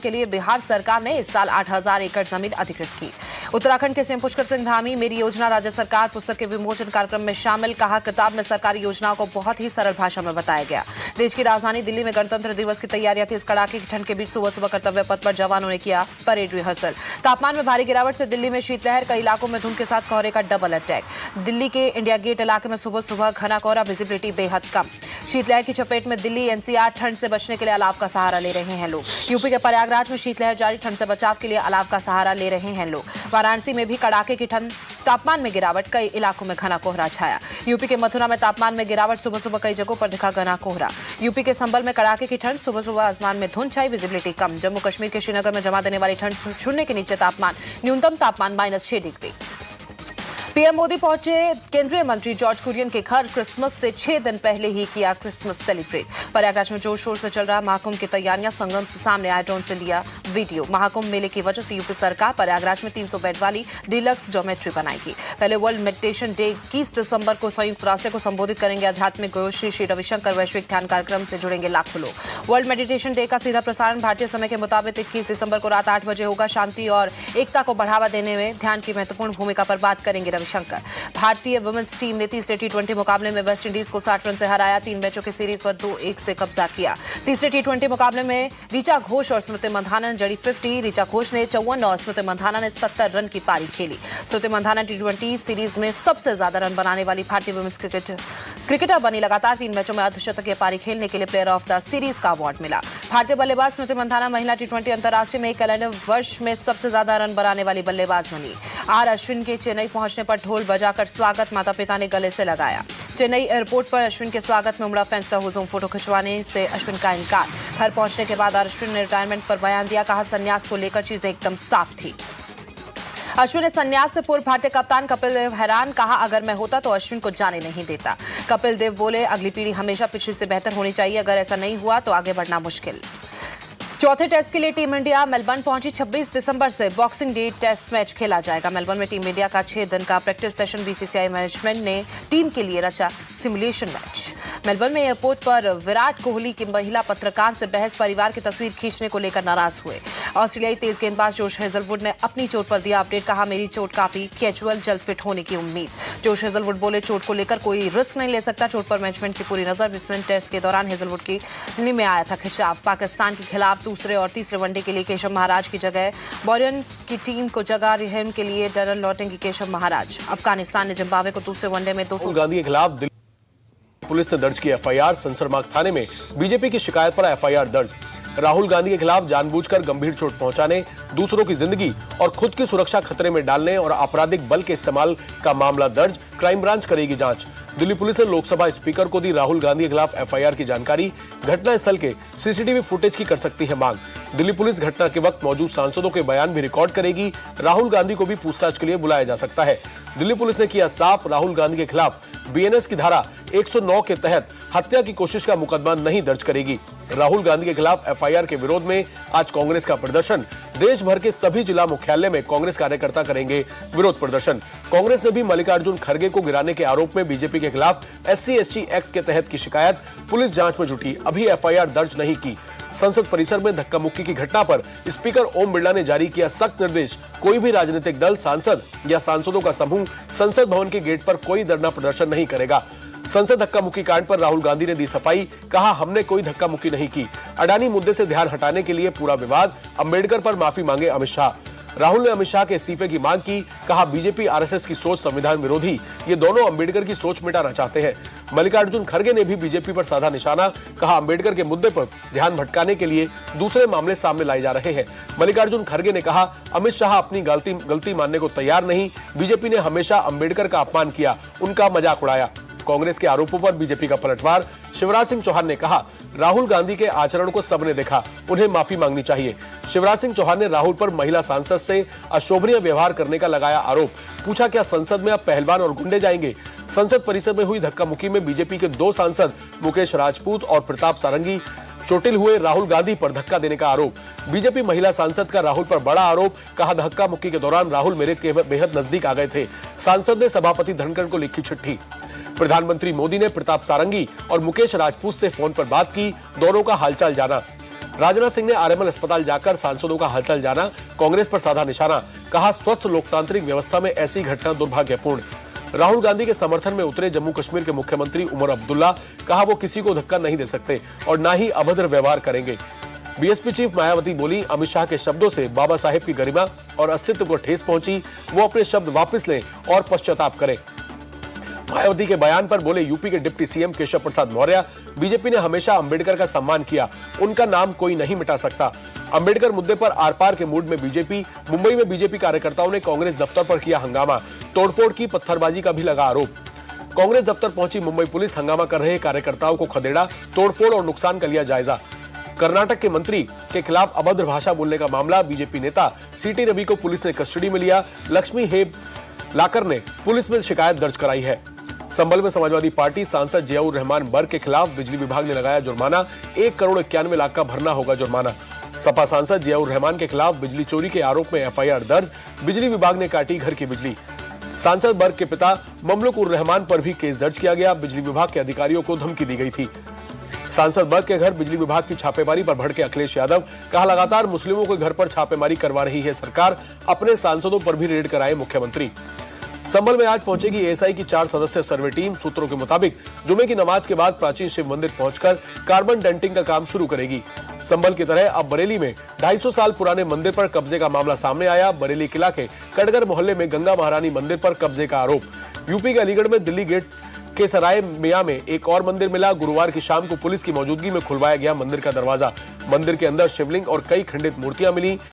के लिए बिहार सरकार ने इस साल 8,000 एकड़ जमीन अधिकृत की। उत्तराखंड के सीएम पुष्कर सिंह धामी मेरी योजना राज्य सरकार पुस्तक के विमोचन कार्यक्रम में शामिल। कहा, किताब में सरकारी योजनाओं को बहुत ही सरल भाषा में बताया गया। देश की राजधानी दिल्ली में गणतंत्र दिवस की तैयारियां थी। इस कड़ाके की ठंड के बीच सुबह सुबह कर्तव्य पथ पर जवानों ने किया परेड रिहर्सल। तापमान में भारी गिरावट से दिल्ली में शीतलहर, कई इलाकों में धुंध के साथ कोहरे का डबल अटैक। दिल्ली के इंडिया गेट इलाके में सुबह सुबह घना कोहरा, विजिबिलिटी बेहद कम। शीतलहर की चपेट में दिल्ली एनसीआर, ठंड से बचने के लिए अलाव का सहारा ले रहे हैं लोग। यूपी के प्रयागराज में शीतलहर जारी, ठंड से बचाव के लिए अलाव का सहारा ले रहे हैं लोग। वाराणसी में भी कड़ाके की ठंड, तापमान में गिरावट, कई इलाकों में घना कोहरा छाया। यूपी के मथुरा में तापमान में गिरावट, सुबह सुबह कई जगहों पर दिखा घना कोहरा। यूपी के संभल में कड़ाके की ठंड, सुबह सुबह आसमान में धुंध छाई, विजिबिलिटी कम। जम्मू कश्मीर के श्रीनगर में जमा देने वाली ठंड, शून्य के नीचे तापमान, न्यूनतम तापमान -6 डिग्री। पीएम मोदी पहुंचे केंद्रीय मंत्री जॉर्ज कुरियन के घर। क्रिसमस से 6 दिन पहले ही किया क्रिसमस सेलिब्रेट। प्रयागराज में जोर शोर से चल रहा महाकुंभ की तैयारियां, संगम से सामने आए ड्रोन से लिया वीडियो। महाकुंभ मेले की वजह से यूपी सरकार प्रयागराज में 300 बेड वाली डिलक्स डॉर्मेट्री बनाएगी। पहले वर्ल्ड मेडिटेशन डे 21 दिसंबर को संयुक्त राष्ट्र को संबोधित करेंगे आध्यात्मिक गुरु श्री रविशंकर। वैश्विक ध्यान कार्यक्रम से जुड़ेंगे लाखों लोग। वर्ल्ड मेडिटेशन डे का सीधा प्रसारण भारतीय समय के मुताबिक 21 दिसंबर को रात 8 बजे होगा। शांति और एकता को बढ़ावा देने में ध्यान की महत्वपूर्ण भूमिका पर बात करेंगे रविशंकर। भारतीय वुमेन्स टीम ने तीसरे टी20 मुकाबले में वेस्ट इंडीज को 60 रन से हराया। 3 मैचों की सीरीज पर 2-1 से कब्जा किया। तीसरे टी20 मुकाबले में ऋचा घोष और स्मृति मंधाना ने जड़ी 50। ऋचा घोष ने 54 और स्मृति मंधाना ने 70 रन की पारी खेली। स्मृति मंधाना टी20 सीरीज में सबसे ज्यादा रन बनाने वाली भारतीय वुमेन्स क्रिकेटर बनी। लगातार 3 मैचों में अर्धशतकीय पारी खेलने के लिए प्लेयर ऑफ द सीरीज का अवार्ड मिला। भारतीय बल्लेबाज स्मृति मंधाना महिला टी20 अंतर्राष्ट्रीय में कैलेंडर वर्ष में सबसे ज्यादा रन बनाने वाली बल्लेबाज बनी। आर अश्विन के चेन्नई पहुंचने पर ढोल बजाकर स्वागत माता पिता ने गले से लगाया। चेन्नई एयरपोर्ट पर अश्विन के स्वागत में उमड़ा फैंस का हुजूम। फोटो खिंचवाने से अश्विन का इनकार। घर पहुंचने के बाद अश्विन ने रिटायरमेंट पर बयान दिया। कहा, संन्यास को लेकर चीजें एकदम साफ थी। अश्विन ने संन्यास से पूर्व भारतीय कप्तान कपिल देव हैरान। कहा, अगर मैं होता तो अश्विन को जाने नहीं देता। कपिल देव बोले, अगली पीढ़ी हमेशा पिछली से बेहतर होनी चाहिए। अगर ऐसा नहीं हुआ तो आगे बढ़ना मुश्किल। चौथे टेस्ट के लिए टीम इंडिया मेलबर्न पहुंची। 26 दिसंबर से बॉक्सिंग डे टेस्ट मैच खेला जाएगा। मेलबर्न में टीम इंडिया का 6 दिन का प्रैक्टिस सेशन। बीसीसीआई मैनेजमेंट ने टीम के लिए रचा सिमुलेशन मैच। मेलबर्न में एयरपोर्ट पर विराट कोहली की महिला पत्रकार से बहस, परिवार की तस्वीर खींचने को लेकर नाराज हुए। ऑस्ट्रेलियाई तेज गेंदबाज जोश हेजलवुड ने अपनी चोट पर दिया अपडेट। कहा, मेरी चोट काफी कैजुअल, जल्द फिट होने की उम्मीद। जोश हेजलवुड बोले, चोट को लेकर कोई रिस्क नहीं ले सकता। चोट पर मैनेजमेंट की पूरी नजर। ब्रिस्बेन टेस्ट के दौरान हेजलवुड की नींद में आया था खिंचाव। पाकिस्तान के खिलाफ दूसरे और तीसरे वनडे के लिए केशव महाराज की जगह बोरियन की टीम को जगह रिहेम के लिए डरन लौटेंगे केशव महाराज। अफगानिस्तान ने जिम्बाब्वे को दूसरे वनडे में 200 गांधी के खिलाफ दिल्ली पुलिस ने दर्ज की एफआईआर। संसरमार्ग थाने में बीजेपी की शिकायत पर एफआईआर दर्ज। राहुल गांधी के खिलाफ जानबूझकर गंभीर चोट पहुंचाने, दूसरों की जिंदगी और खुद की सुरक्षा खतरे में डालने और आपराधिक बल के इस्तेमाल का मामला दर्ज। क्राइम ब्रांच करेगी जांच। दिल्ली पुलिस ने लोकसभा स्पीकर को दी राहुल गांधी के खिलाफ एफआईआर की जानकारी। घटनास्थल के सीसीटीवी फुटेज की कर सकती है मांग। दिल्ली पुलिस घटना के वक्त मौजूद सांसदों के बयान भी रिकॉर्ड करेगी। राहुल गांधी को भी पूछताछ के लिए बुलाया जा सकता है। दिल्ली पुलिस ने किया साफ, राहुल गांधी के खिलाफ बीएनएस की धारा 109 के तहत हत्या की कोशिश का मुकदमा नहीं दर्ज करेगी। राहुल गांधी के खिलाफ एफआईआर के विरोध में आज कांग्रेस का प्रदर्शन। देश भर के सभी जिला मुख्यालय में कांग्रेस कार्यकर्ता करेंगे विरोध प्रदर्शन। कांग्रेस ने भी मल्लिकार्जुन खड़गे को गिराने के आरोप में बीजेपी के खिलाफ SC/ST एक्ट के तहत की शिकायत। पुलिस जांच में जुटी, अभी एफआईआर दर्ज नहीं की। संसद परिसर में धक्का मुक्की की घटना पर स्पीकर ओम बिरला ने जारी किया सख्त निर्देश। कोई भी राजनीतिक दल, सांसद या सांसदों का समूह संसद भवन के गेट पर कोई धरना प्रदर्शन नहीं करेगा। संसद धक्का मुक्की कांड पर राहुल गांधी ने दी सफाई। कहा, हमने कोई धक्का मुक्की नहीं की। अडानी मुद्दे से ध्यान हटाने के लिए पूरा विवाद। अंबेडकर पर माफी मांगे अमित शाह। राहुल ने अमित शाह के इस्तीफे की मांग की। कहा, बीजेपी आरएसएस की सोच संविधान विरोधी। ये दोनों अंबेडकर की सोच मिटाना चाहते हैं। मल्लिकार्जुन खड़गे ने भी बीजेपी पर साधा निशाना। कहा, अंबेडकर के मुद्दे पर ध्यान भटकाने के लिए दूसरे मामले सामने लाए जा रहे हैं। मल्लिकार्जुन खड़गे ने कहा, अमित शाह अपनी गलती मानने को तैयार नहीं। बीजेपी ने हमेशा अंबेडकर का अपमान किया, उनका मजाक उड़ाया। कांग्रेस के आरोपों पर बीजेपी का पलटवार। शिवराज सिंह चौहान ने कहा, राहुल गांधी के आचरण को सबने देखा, उन्हें माफी मांगनी चाहिए। शिवराज सिंह चौहान ने राहुल पर महिला सांसद से अशोभनीय व्यवहार करने का लगाया आरोप। पूछा, क्या संसद में अब पहलवान और गुंडे जाएंगे? संसद परिसर में हुई धक्का मुक्की में बीजेपी के 2 सांसद मुकेश राजपूत और प्रताप सारंगी चोटिल हुए। राहुल गांधी पर धक्का देने का आरोप। बीजेपी महिला सांसद का राहुल पर बड़ा आरोप। कहा, धक्का मुक्की के दौरान राहुल मेरे बेहद नजदीक आ गए थे। सांसद ने सभापति धनखड़ को लिखी चिट्ठी। प्रधानमंत्री मोदी ने प्रताप सारंगी और मुकेश राजपूत से फोन पर बात की, दोनों का हालचाल जाना। राजनाथ सिंह ने आरएमएल अस्पताल जाकर सांसदों का हालचाल जाना, कांग्रेस पर साधा निशाना, कहा स्वस्थ लोकतांत्रिक व्यवस्था में ऐसी घटना दुर्भाग्यपूर्ण। राहुल गांधी के समर्थन में उतरे जम्मू कश्मीर के मुख्यमंत्री उमर अब्दुल्ला, कहा वो किसी को धक्का नहीं दे सकते और ना ही अभद्र व्यवहार करेंगे। बीएसपी चीफ मायावती बोली, अमित शाह के शब्दों से बाबा साहेब की गरिमा और अस्तित्व को ठेस पहुंची, वो अपने शब्द वापस लें और पश्चाताप करें। मायावती के बयान पर बोले यूपी के deputy CM Keshav Prasad Maurya, BJP ने हमेशा अंबेडकर का सम्मान किया, उनका नाम कोई नहीं मिटा सकता। अंबेडकर मुद्दे पर आर पार के मूड में बीजेपी। मुंबई में बीजेपी कार्यकर्ताओं ने कांग्रेस दफ्तर पर किया हंगामा, तोड़फोड़ की, पत्थरबाजी का भी लगा आरोप। कांग्रेस दफ्तर पहुंची मुंबई पुलिस, हंगामा कर रहे कार्यकर्ताओं को खदेड़ा, तोड़फोड़ और नुकसान का लिया जायजा। कर्नाटक के मंत्री के खिलाफ अभद्र भाषा बोलने का मामला, बीजेपी नेता सीटी रवि को पुलिस ने कस्टडी में लिया। लक्ष्मी हेब लाकर ने पुलिस में शिकायत दर्ज कराई है। संभल में समाजवादी पार्टी सांसद जियाउर रहमान बर्ग के खिलाफ बिजली विभाग ने लगाया जुर्माना, 1,91,00,000 का भरना होगा जुर्माना। सपा सांसद जियाउर रहमान के खिलाफ बिजली चोरी के आरोप में एफआईआर दर्ज, बिजली विभाग ने काटी घर की बिजली। सांसद बर्ग के पिता ममलुक उर रहमान पर भी केस दर्ज किया गया, बिजली विभाग के अधिकारियों को धमकी दी गई थी। सांसद बर्ग के घर बिजली विभाग की छापेमारी पर भड़के अखिलेश यादव, कहा लगातार मुस्लिमों के घर पर छापेमारी करवा रही है सरकार, अपने सांसदों पर भी रेड कराए मुख्यमंत्री। संभल में आज पहुंचेगी एएसआई की 4 सदस्यीय सर्वे टीम। सूत्रों के मुताबिक जुमे की नमाज के बाद प्राचीन शिव मंदिर पहुंचकर कार्बन डेंटिंग का काम शुरू करेगी। संभल की तरह अब बरेली में 250 साल पुराने मंदिर पर कब्जे का मामला सामने आया। बरेली किला के कटगर मोहल्ले में गंगा महारानी मंदिर पर कब्जे का आरोप। यूपी के अलीगढ़ में दिल्ली गेट के सराय मियां में एक और मंदिर मिला। गुरुवार की शाम को पुलिस की मौजूदगी में खुलवाया गया मंदिर का दरवाजा। मंदिर के अंदर शिवलिंग और कई खंडित मूर्तियां मिली।